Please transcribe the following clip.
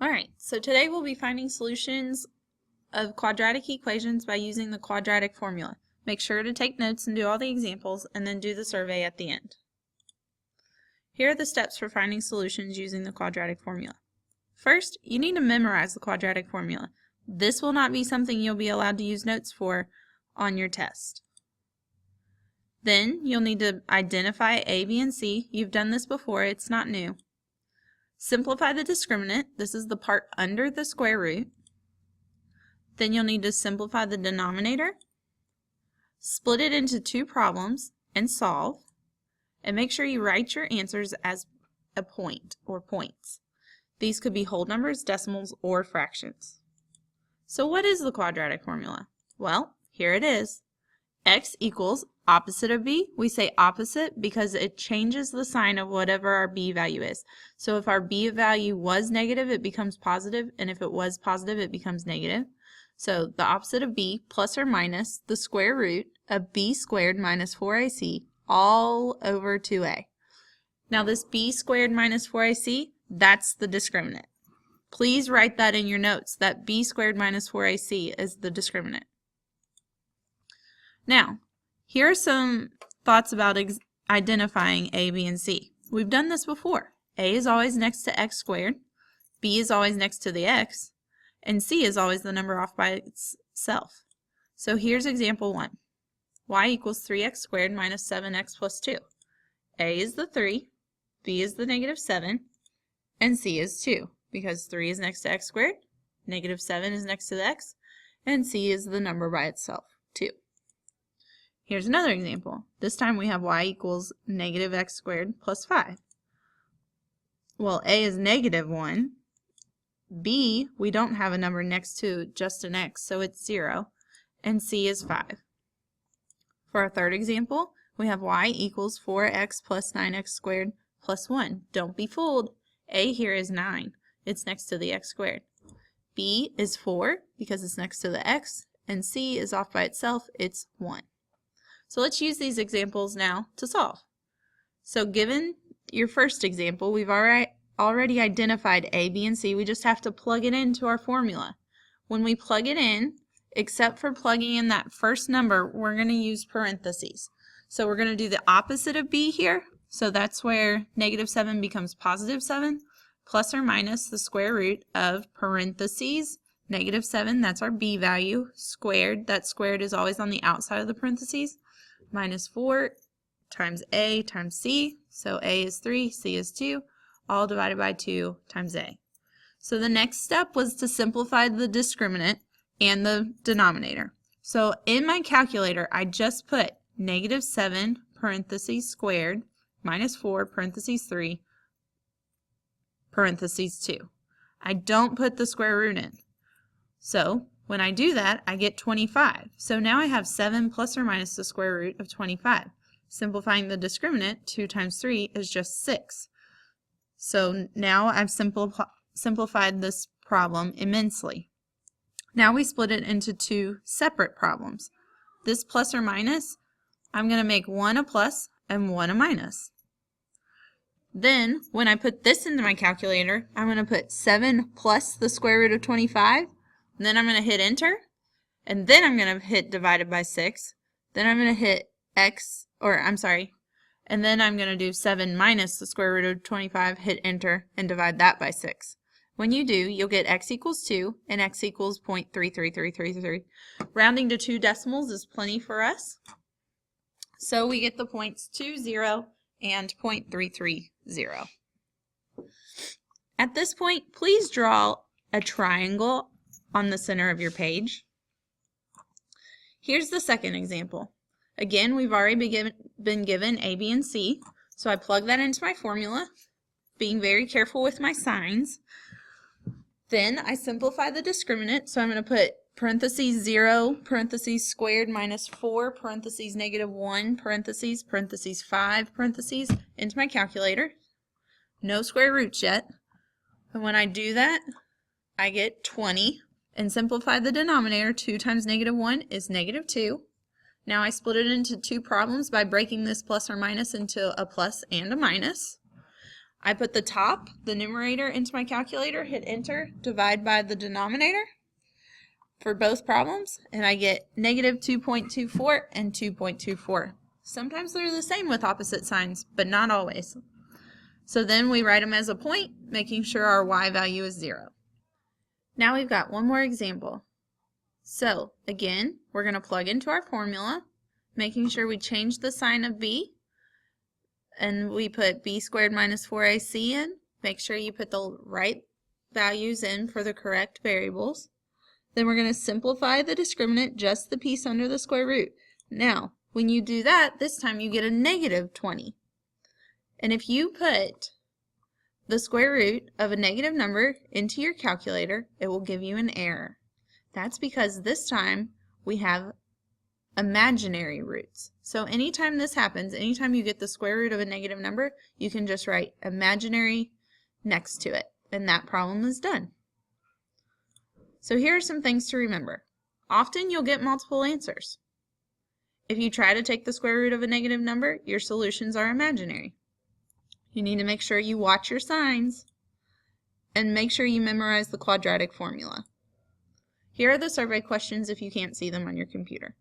Alright, so today we'll be finding solutions of quadratic equations by using the quadratic formula. Make sure to take notes and do all the examples, and then do the survey at the end. Here are the steps for finding solutions using the quadratic formula. First, you need to memorize the quadratic formula. This will not be something you'll be allowed to use notes for on your test. Then, you'll need to identify A, B, and C. You've done this before, it's not new. Simplify the discriminant. This is the part under the square root. Then you'll need to simplify the denominator, split it into two problems, and solve. And make sure you write your answers as a point or points. These could be whole numbers, decimals, or fractions. So what is the quadratic formula? Well, here it is. X equals opposite of b. We say opposite because it changes the sign of whatever our b value is. So if our b value was negative, it becomes positive, and if it was positive, it becomes negative. So the opposite of b plus or minus the square root of b squared minus 4ac all over 2a. Now this b squared minus 4ac, that's the discriminant. Please write that in your notes, that b squared minus 4ac is the discriminant. Now, here are some thoughts about identifying a, b, and c. We've done this before. A is always next to x squared, b is always next to the x, and c is always the number off by itself. So here's example 1. Y equals 3x squared minus 7x plus 2. A is the 3, b is the negative 7, and c is 2, because 3 is next to x squared, negative 7 is next to the x, and c is the number by itself, 2. Here's another example. This time we have y equals negative x squared plus 5. Well, a is negative 1. B, we don't have a number next to just an x, so it's 0. And c is 5. For our third example, we have y equals 4x plus 9x squared plus 1. Don't be fooled. A here is 9. It's next to the x squared. B is 4 because it's next to the x, and c is off by itself. It's 1. So let's use these examples now to solve. So given your first example, we've already identified a, b, and c. We just have to plug it into our formula. When we plug it in, except for plugging in that first number, we're going to use parentheses. So we're going to do the opposite of b here. So that's where negative 7 becomes positive 7, plus or minus the square root of parentheses, negative 7, that's our b value, squared, that squared is always on the outside of the parentheses, minus 4 times a times c, so a is 3, c is 2, all divided by 2 times a. So the next step was to simplify the discriminant and the denominator. So in my calculator, I just put negative 7 parentheses squared minus 4 parentheses 3 parentheses 2. I don't put the square root in. So when I do that, I get 25. So now I have 7 plus or minus the square root of 25. Simplifying the discriminant, 2 times 3 is just 6. So now I've simplified this problem immensely. Now we split it into two separate problems. This plus or minus, I'm going to make one a plus and one a minus. Then, when I put this into my calculator, I'm going to put 7 plus the square root of 25. Then I'm going to hit enter, and then I'm going to hit divided by 6. Then I'm going to hit and then I'm going to do 7 minus the square root of 25, hit enter, and divide that by 6. When you do, you'll get x equals 2 and x equals 0.33333. Rounding to 2 decimals is plenty for us. So we get the points 2, 0, and 0.330. At this point, please draw a triangle on the center of your page. Here's the second example. Again, we've already been given a, b, and c, so I plug that into my formula, being very careful with my signs. Then I simplify the discriminant, so I'm going to put parentheses 0, parentheses squared minus 4, parentheses negative 1, parentheses 5, parentheses into my calculator. No square roots yet. And when I do that, I get 20. And simplify the denominator, 2 times negative 1 is negative 2. Now I split it into two problems by breaking this plus or minus into a plus and a minus. I put the top, the numerator, into my calculator, hit enter, divide by the denominator for both problems, and I get negative 2.24 and 2.24. Sometimes they're the same with opposite signs, but not always. So then we write them as a point, making sure our y value is 0. Now we've got one more example. So again, we're going to plug into our formula, making sure we change the sign of b, and we put b squared minus 4ac in. Make sure you put the right values in for the correct variables. Then we're going to simplify the discriminant, just the piece under the square root. Now, when you do that, this time you get a negative 20. And if you put the square root of a negative number into your calculator, it will give you an error. That's because this time we have imaginary roots. So anytime this happens, anytime you get the square root of a negative number, you can just write imaginary next to it, and that problem is done. So here are some things to remember. Often you'll get multiple answers. If you try to take the square root of a negative number, your solutions are imaginary. You need to make sure you watch your signs and make sure you memorize the quadratic formula. Here are the survey questions if you can't see them on your computer.